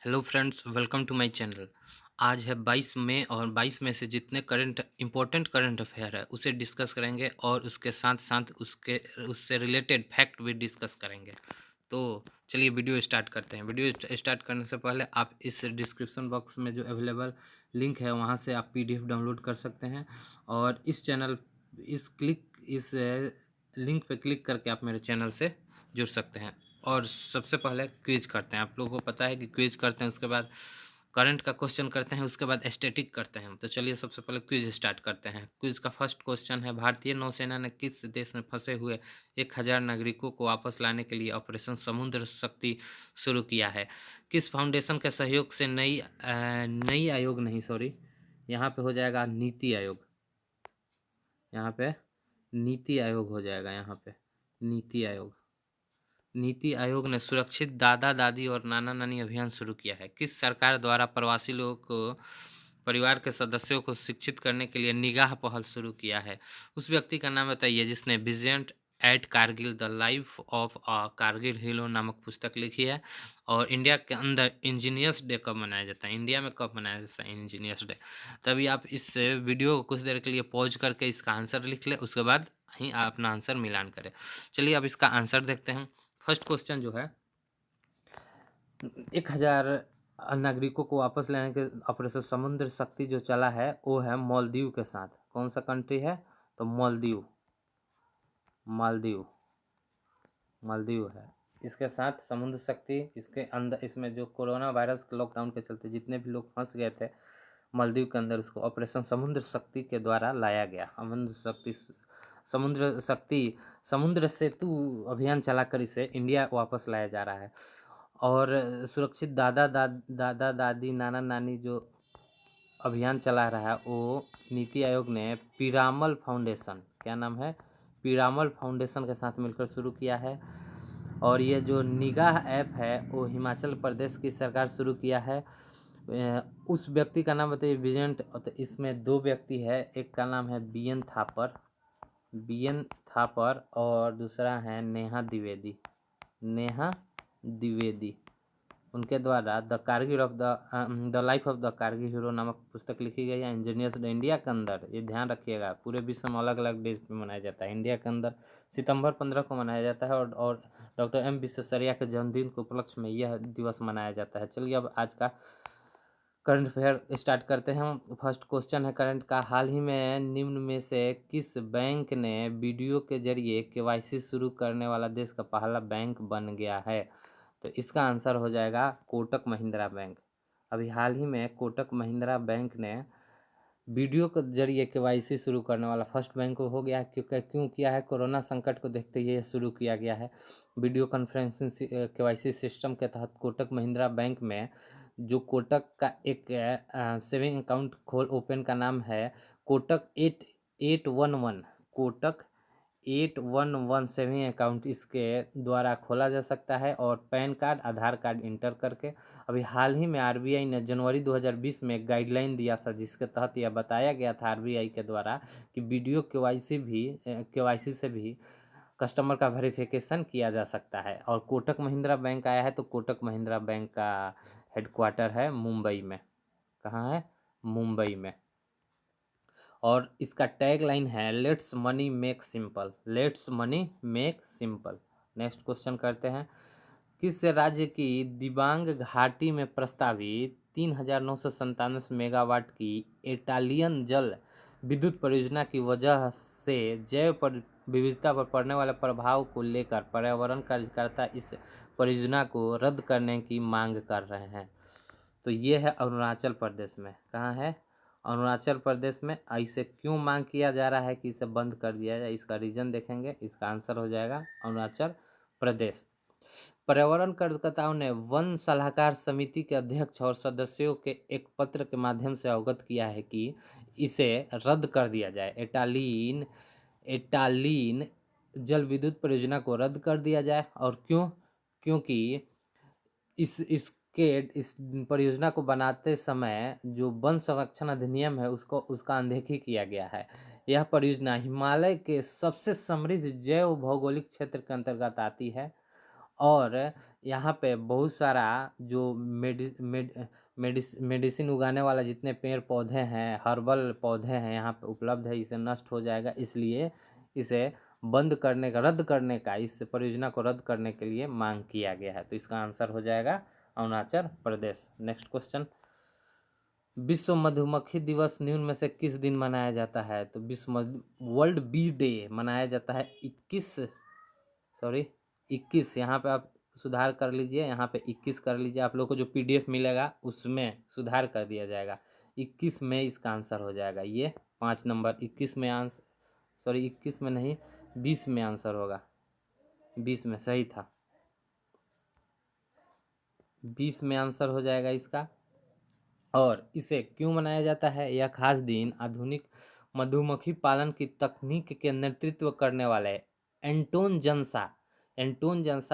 Hello friends, welcome to my channel. आज है 22 मई और 22 मई से जितने करंट अफेयर है उसे डिस्कस करेंगे और उसके साथ साथ उसके उससे रिलेटेड फैक्ट भी डिस्कस करेंगे। तो चलिए वीडियो स्टार्ट करते हैं। वीडियो स्टार्ट करने से पहले आप इस डिस्क्रिप्शन बॉक्स में जो अवेलेबल लिंक है वहाँ से आप पीडीएफ डाउनलोड कर सकते हैं और इस लिंक पे क्लिक करके आप मेरे चैनल से जुड़ सकते हैं। और सबसे पहले क्विज करते हैं। आप लोगों को पता है कि क्विज करते हैं, उसके बाद करंट का क्वेश्चन करते हैं, उसके बाद स्टैटिक करते हैं। तो चलिए सबसे पहले क्विज स्टार्ट करते हैं। क्विज का फर्स्ट क्वेश्चन है, भारतीय नौसेना ने किस देश में फंसे हुए 1000 नागरिकों को वापस लाने के लिए ऑपरेशन समुद्र शक्ति शुरू किया है? किस फाउंडेशन के सहयोग से नई आयोग नहीं, सॉरी, यहाँ पे हो जाएगा नीति आयोग। यहाँ पे नीति आयोग हो जाएगा। यहाँ पे नीति आयोग। नीति आयोग ने सुरक्षित दादा दादी और नाना नानी अभियान शुरू किया है? किस सरकार द्वारा प्रवासी लोगों को परिवार के सदस्यों को शिक्षित करने के लिए निगाह पहल शुरू किया है? उस व्यक्ति का नाम बताइए जिसने Vijayant at Kargil the life of a Kargil hero नामक पुस्तक लिखी है। और इंडिया के अंदर इंजीनियर्स डे कब मनाया जाता है? इंडिया में कब मनाया जाता है इंजीनियर्स डे? तभी आप इस वीडियो को कुछ देर के लिए पॉज करके इसका आंसर लिख ले, उसके बाद ही आप अपना आंसर मिलान करें। चलिए अब इसका आंसर देखते हैं। फर्स्ट क्वेश्चन जो है, 1000 नागरिकों को वापस लेने के ऑपरेशन समुद्र शक्ति जो चला है वो है मालदीव के साथ। कौन सा कंट्री है? तो मालदीव। मालदीव मालदीव है। इसके साथ समुद्र शक्ति, इसके अंदर इसमें जो कोरोना वायरस के लॉकडाउन के चलते जितने भी लोग फंस गए थे मालदीव के अंदर, उसको ऑपरेशन समुद्र शक्ति के द्वारा लाया गया। समुद्र शक्ति समुद्र सेतु अभियान चलाकर इसे इंडिया वापस लाया जा रहा है। और सुरक्षित दादा दादी नाना नानी जो अभियान चला रहा है वो नीति आयोग ने पीरामल फाउंडेशन, क्या नाम है, पीरामल फाउंडेशन के साथ मिलकर शुरू किया है। और ये जो निगाह ऐप है वो हिमाचल प्रदेश की सरकार शुरू किया है। उस व्यक्ति का नाम बताइए विजेंट। तो इसमें दो व्यक्ति है, एक का नाम है बी एन थापर और दूसरा है नेहा द्विवेदी। उनके द्वारा the life of the Kargil hero नामक पुस्तक लिखी गई है। इंजीनियर्स डे इंडिया के अंदर, ये ध्यान रखिएगा, पूरे विश्व में अलग अलग डेज पे मनाया जाता है। इंडिया के अंदर सितंबर 15 को मनाया जाता है और डॉक्टर एम विश्वेश्वरैया के जन्मदिन के उपलक्ष्य में यह दिवस मनाया जाता है। चलिए अब आज का करंट अफेयर स्टार्ट करते हैं। फर्स्ट क्वेश्चन है करंट का, हाल ही में निम्न में से किस बैंक ने वीडियो के जरिए केवाईसी शुरू करने वाला देश का पहला बैंक बन गया है? तो इसका आंसर हो जाएगा कोटक महिंद्रा बैंक। अभी हाल ही में कोटक महिंद्रा बैंक ने वीडियो के जरिए केवाईसी शुरू करने वाला फर्स्ट बैंक हो गया। क्यों किया है? कोरोना संकट को देखते हुए शुरू किया गया है। वीडियो कॉन्फ्रेंसिंग केवाईसी सिस्टम के तहत कोटक महिंद्रा बैंक में जो कोटक का एक सेविंग अकाउंट ओपन का नाम है कोटक 8811, कोटक 8117 सेविंग अकाउंट इसके द्वारा खोला जा सकता है और पैन कार्ड आधार कार्ड इंटर करके। अभी हाल ही में आरबीआई ने जनवरी 2020 में गाइडलाइन दिया था जिसके तहत यह बताया गया था आरबीआई के द्वारा कि वीडियो केवाईसी से भी कस्टमर का वेरिफिकेशन किया जा सकता है। और कोटक महिंद्रा बैंक आया है तो कोटक महिंद्रा बैंक का हेडक्वार्टर है मुंबई में। कहाँ है? मुंबई में। और इसका टैग लाइन है let's money make simple, let's money make simple. Next question करते हैं, किस राज्य की दिबांग घाटी में प्रस्तावित 3997 मेगावाट की इटालियन जल विद्युत परियोजना की वजह से विविधता पर पड़ने वाले प्रभाव को लेकर पर्यावरण कार्यकर्ता इस परियोजना को रद्द करने की मांग कर रहे हैं? तो ये है अरुणाचल प्रदेश में। कहाँ है? अरुणाचल प्रदेश में। इसे क्यों मांग किया जा रहा है कि इसे बंद कर दिया जाए? इसका रीजन देखेंगे। इसका आंसर हो जाएगा अरुणाचल प्रदेश। पर्यावरण कार्यकर्ताओं ने वन सलाहकार समिति के अध्यक्ष और सदस्यों के एक पत्र के माध्यम से अवगत किया है कि इसे रद्द कर दिया जाए। एटालीन जल विद्युत परियोजना को रद्द कर दिया जाए। और क्यों? क्योंकि इस परियोजना को बनाते समय जो वन संरक्षण अधिनियम है उसका अनदेखी किया गया है। यह परियोजना हिमालय के सबसे समृद्ध जैव भौगोलिक क्षेत्र के अंतर्गत आती है और यहाँ पे बहुत सारा जो मेडिसिन उगाने वाला जितने पेड़ पौधे हैं, हर्बल पौधे हैं यहाँ पे उपलब्ध है, इसे नष्ट हो जाएगा, इसलिए इसे बंद करने का, रद्द करने का, इस परियोजना को रद्द करने के लिए मांग किया गया है। तो इसका आंसर हो जाएगा अरुणाचल प्रदेश। नेक्स्ट क्वेश्चन, विश्व मधुमक्खी दिवस निम्न में से किस दिन मनाया जाता है? तो वर्ल्ड बी डे मनाया जाता है 21, यहाँ पे आप सुधार कर लीजिए, यहाँ पे 21 कर लीजिए, आप लोग को जो PDF मिलेगा उसमें सुधार कर दिया जाएगा। 21 में इसका आंसर हो जाएगा, ये 5 नंबर 21 में आंसर, 21 में नहीं 20 में आंसर होगा, 20 में सही था, 20 में आंसर हो जाएगा इसका। और इसे क्यों मनाया जाता है? यह खास दिन आधुनिक मधुमक्खी पालन की तकनीक के नेतृत्व करने वाले एंटोन जनसा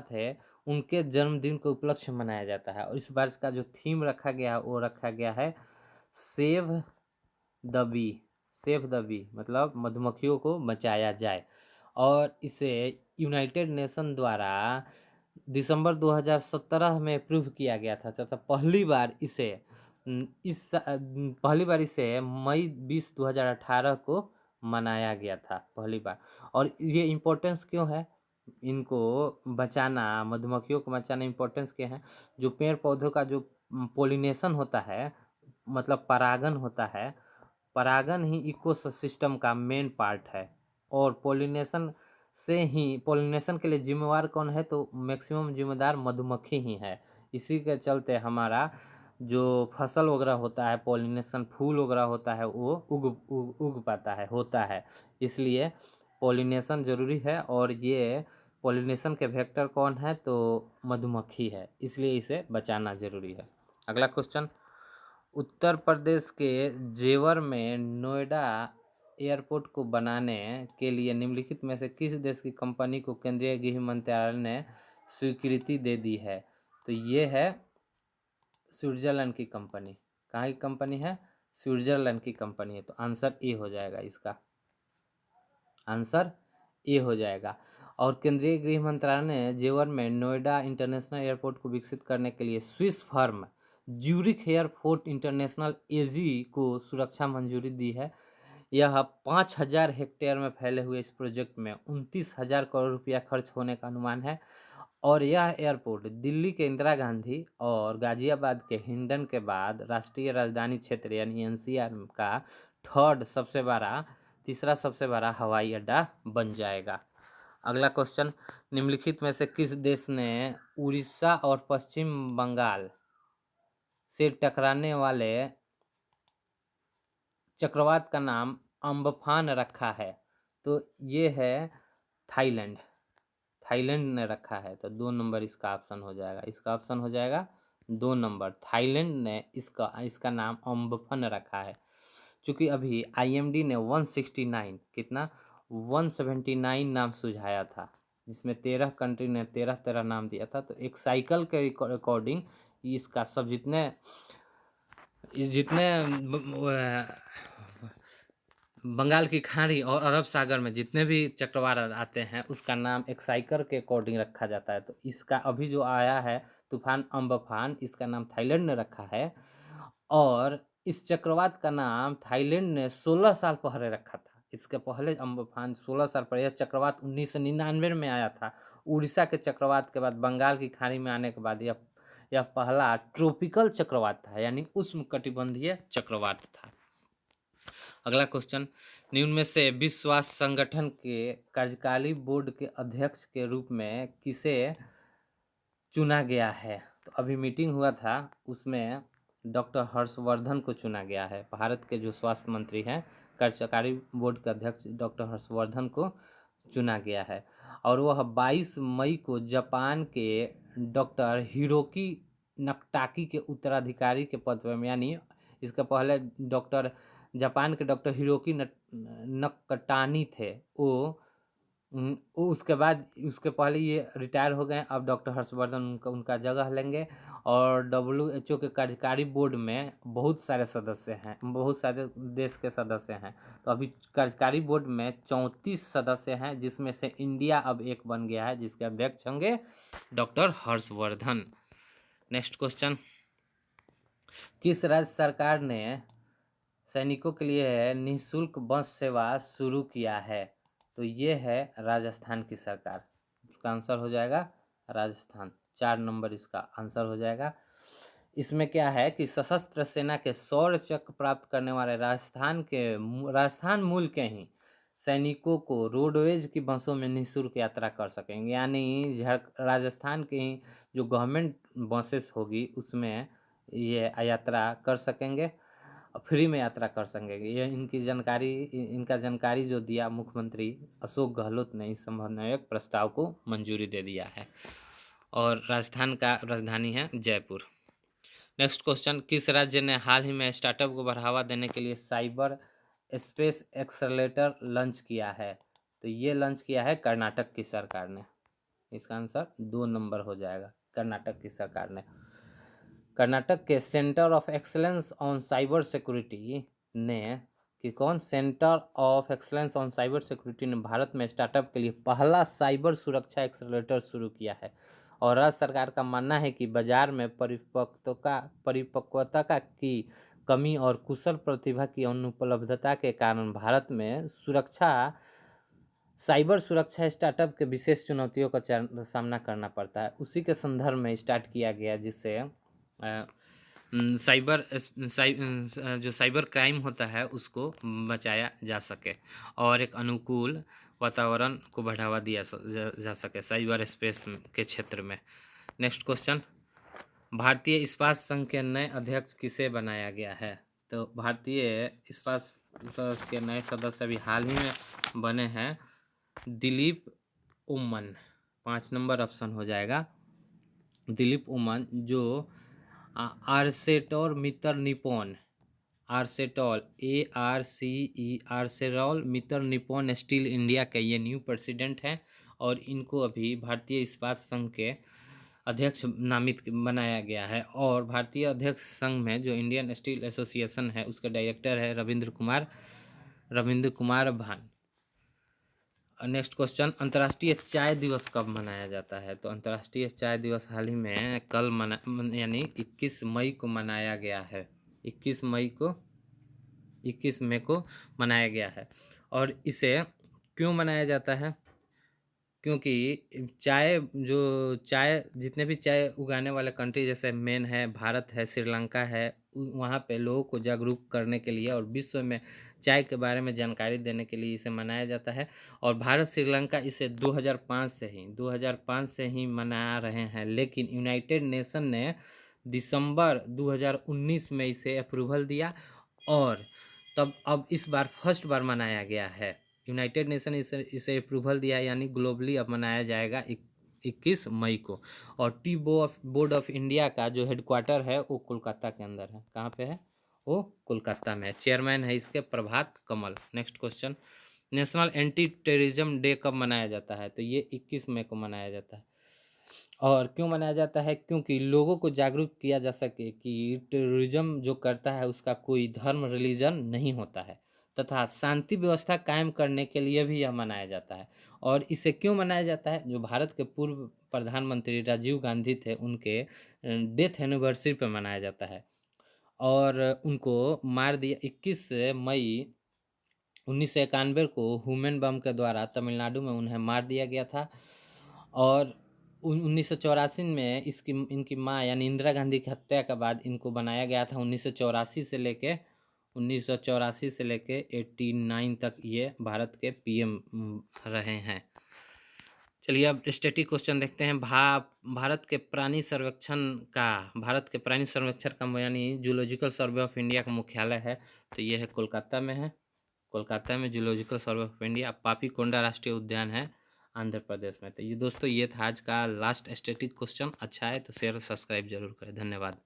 थे, उनके जन्मदिन को उपलक्ष्य में मनाया जाता है। और इस बार का जो थीम रखा गया है वो रखा गया है सेव द बी, मतलब मधुमक्खियों को बचाया जाए। और इसे यूनाइटेड नेशन द्वारा दिसंबर 2017 में अप्रूव किया गया था तथा पहली बार इसे मई 20 2018 को मनाया गया था पहली बार। और ये इम्पोर्टेंस क्यों है इनको बचाना, मधुमक्खियों को बचाना इम्पोर्टेंस क्या है? जो पेड़ पौधों का जो पोलिनेशन होता है, मतलब परागन होता है, परागन ही इकोसिस्टम का मेन पार्ट है। और पोलिनेशन के लिए जिम्मेवार कौन है? तो मैक्सिमम जिम्मेदार मधुमक्खी ही है। इसी के चलते हमारा जो फसल वगैरह होता है, पोलिनेशन फूल वगैरह होता है, वो उग पाता है, होता है। इसलिए पोलिनेशन ज़रूरी है। और ये पोलिनेशन के वेक्टर कौन है? तो मधुमक्खी है, इसलिए इसे बचाना ज़रूरी है। अगला क्वेश्चन, उत्तर प्रदेश के जेवर में नोएडा एयरपोर्ट को बनाने के लिए निम्नलिखित में से किस देश की कंपनी को केंद्रीय गृह मंत्रालय ने स्वीकृति दे दी है? तो ये है स्विट्जरलैंड की कंपनी। कहाँ की कंपनी है? स्विट्जरलैंड की कंपनी है। तो आंसर ए हो जाएगा, इसका आंसर ए हो जाएगा। और केंद्रीय गृह मंत्रालय ने जेवर में नोएडा इंटरनेशनल एयरपोर्ट को विकसित करने के लिए Swiss firm Zurich airport international AG को सुरक्षा मंजूरी दी है। यह 5000 हेक्टेयर में फैले हुए इस प्रोजेक्ट में 29,000 करोड़ रुपया खर्च होने का अनुमान है। और यह एयरपोर्ट दिल्ली के इंदिरा गांधी और गाजियाबाद के हिंडन के बाद राष्ट्रीय राजधानी क्षेत्र यानी NCR का तीसरा सबसे बड़ा हवाई अड्डा बन जाएगा। अगला क्वेश्चन, निम्नलिखित में से किस देश ने उड़ीसा और पश्चिम बंगाल से टकराने वाले चक्रवात का नाम अम्फान रखा है? तो ये है थाईलैंड ने रखा है। तो 2 नंबर इसका ऑप्शन हो जाएगा, इसका ऑप्शन हो जाएगा 2 नंबर। थाईलैंड ने इसका नाम अम्फन रखा है। चूँकि अभी IMD ने 179 नाम सुझाया था, जिसमें 13 कंट्री ने 13 नाम दिया था। तो एक साइकिल के अकॉर्डिंग इसका सब जितने बंगाल की खाड़ी और अरब सागर में जितने भी चक्रवात आते हैं उसका नाम एक साइकिल के अकॉर्डिंग रखा जाता है। तो इसका अभी जो आया है तूफान अम्फान, इसका नाम थाईलैंड ने रखा है। और इस चक्रवात का नाम थाईलैंड ने 16 साल पहले रखा था। इसके पहले अम्फान 16 साल पहले, यह चक्रवात 1999 में आया था। उड़ीसा के चक्रवात के बाद बंगाल की खाड़ी में आने के बाद यह पहला ट्रॉपिकल चक्रवात था, यानी उष्णकटिबंधीय चक्रवात था। अगला क्वेश्चन, निम्न में से विश्व स्वास्थ्य संगठन के कार्यकारी बोर्ड के अध्यक्ष के रूप में किसे चुना गया है? तो अभी मीटिंग हुआ था, उसमें डॉक्टर हर्षवर्धन को चुना गया है। भारत के जो स्वास्थ्य मंत्री हैं, कार्यकारी बोर्ड के अध्यक्ष डॉक्टर हर्षवर्धन को चुना गया है। और वह 22 मई को जापान के डॉक्टर हिरोकी नकटाकी के उत्तराधिकारी के पद पर, यानी इसके पहले जापान के डॉक्टर हिरोकी नकटानी थे, वो उसके बाद उसके पहले ये रिटायर हो गए। अब डॉक्टर हर्षवर्धन उनका जगह लेंगे। और WHO के कार्यकारी बोर्ड में बहुत सारे सदस्य हैं, बहुत सारे देश के सदस्य हैं। तो अभी कार्यकारी बोर्ड में 34 सदस्य हैं, जिसमें से इंडिया अब एक बन गया है, जिसके अध्यक्ष होंगे डॉक्टर हर्षवर्धन। नेक्स्ट क्वेश्चन, किस राज्य सरकार ने सैनिकों के लिए निःशुल्क बस सेवा शुरू किया है? तो ये है राजस्थान की सरकार। इसका आंसर हो जाएगा राजस्थान। 4 नंबर इसका आंसर हो जाएगा। इसमें क्या है कि सशस्त्र सेना के शौर्य चक्र प्राप्त करने वाले राजस्थान मूल के ही सैनिकों को रोडवेज की बसों में निःशुल्क यात्रा कर सकेंगे। यानी राजस्थान की ही जो गवर्नमेंट बसेस होगी उसमें ये यात्रा कर सकेंगे, फ्री में यात्रा कर सकेंगे। ये इनका जानकारी जो दिया मुख्यमंत्री अशोक गहलोत ने इस संबंध में एक प्रस्ताव को मंजूरी दे दिया है। और राजस्थान का राजधानी है जयपुर। नेक्स्ट क्वेश्चन, किस राज्य ने हाल ही में स्टार्टअप को बढ़ावा देने के लिए साइबर स्पेस एक्सेलरेटर लॉन्च किया है? तो ये लॉन्च किया है कर्नाटक की सरकार ने। इसका आंसर 2 नंबर हो जाएगा, कर्नाटक की सरकार ने। कर्नाटक के centre of excellence on cyber security ने centre of excellence on cyber security ने भारत में स्टार्टअप के लिए पहला साइबर सुरक्षा एक्सेलरेटर शुरू किया है। और राज्य सरकार का मानना है कि बाजार में परिपक्वता की कमी और कुशल प्रतिभा की अनुपलब्धता के कारण भारत में साइबर सुरक्षा स्टार्टअप के विशेष चुनौतियों का सामना करना पड़ता है। उसी के संदर्भ में स्टार्ट किया गया, जिससे जो साइबर क्राइम होता है उसको बचाया जा सके और एक अनुकूल वातावरण को बढ़ावा दिया जा सके साइबर स्पेस के क्षेत्र में। नेक्स्ट क्वेश्चन, भारतीय इस्पात संघ के नए अध्यक्ष किसे बनाया गया है? तो भारतीय इस्पात संघ के नए सदस्य अभी हाल ही में बने हैं दिलीप उमन। 5 नंबर ऑप्शन हो जाएगा दिलीप उमन, जो आर्सेटोल मितर निपॉन आर्सेटोल मितर निपॉन स्टील इंडिया के ये न्यू प्रेसिडेंट हैं। और इनको अभी भारतीय इस्पात संघ के अध्यक्ष नामित बनाया गया है। और भारतीय अध्यक्ष संघ में जो इंडियन स्टील एसोसिएशन है उसके डायरेक्टर है रविंद्र कुमार भान। नेक्स्ट क्वेश्चन, अंतर्राष्ट्रीय चाय दिवस कब मनाया जाता है? तो अंतर्राष्ट्रीय चाय दिवस हाल ही में कल यानी 21 मई को मनाया गया है। 21 मई को मनाया गया है। और इसे क्यों मनाया जाता है? क्योंकि चाय जितने भी चाय उगाने वाले कंट्री जैसे मेन है, भारत है, श्रीलंका है, वहाँ पे लोगों को जागरूक करने के लिए और विश्व में चाय के बारे में जानकारी देने के लिए इसे मनाया जाता है। और भारत श्रीलंका इसे 2005 से ही मना रहे हैं, लेकिन यूनाइटेड नेशन ने दिसंबर 2019 में इसे अप्रूवल दिया और तब अब इस बार फर्स्ट बार मनाया गया है। यूनाइटेड नेशन इसे अप्रूवल दिया, यानी ग्लोबली अब मनाया जाएगा 21 मई को। और टी बोर्ड ऑफ इंडिया का जो हेडक्वार्टर है वो कोलकाता के अंदर है। कहाँ पे है? वो कोलकाता में है। चेयरमैन है इसके Prabhat Kamal. Next question, national anti terrorism day कब मनाया जाता है? तो ये 21 मई को मनाया जाता है। और क्यों मनाया जाता है? क्योंकि लोगों को जागरूक किया जा सके कि टेररिज्म जो करता है उसका कोई धर्म रिलीजन नहीं होता है, तथा शांति व्यवस्था कायम करने के लिए भी यह मनाया जाता है। और इसे क्यों मनाया जाता है? जो भारत के पूर्व प्रधानमंत्री राजीव गांधी थे, उनके डेथ एनिवर्सरी पर मनाया जाता है। और उनको मार दिया 21 मई 1991 को ह्यूमन बम के द्वारा तमिलनाडु में उन्हें मार दिया गया था। और 1984 में इनकी माँ यानी इंदिरा गांधी की हत्या के बाद इनको बनाया गया था। 1984 से लेके 89 तक ये भारत के PM रहे हैं। चलिए अब स्टैटिक क्वेश्चन देखते हैं। भारत के प्राणी सर्वेक्षण का यानी जूलॉजिकल सर्वे ऑफ इंडिया का मुख्यालय है, तो ये है कोलकाता में है। कोलकाता में zoological survey of India. Papikonda राष्ट्रीय उद्यान है आंध्र प्रदेश में। तो ये दोस्तों, ये था आज का लास्ट स्टैटिक क्वेश्चन। अच्छा है तो शेयर और सब्सक्राइब जरूर करें। धन्यवाद।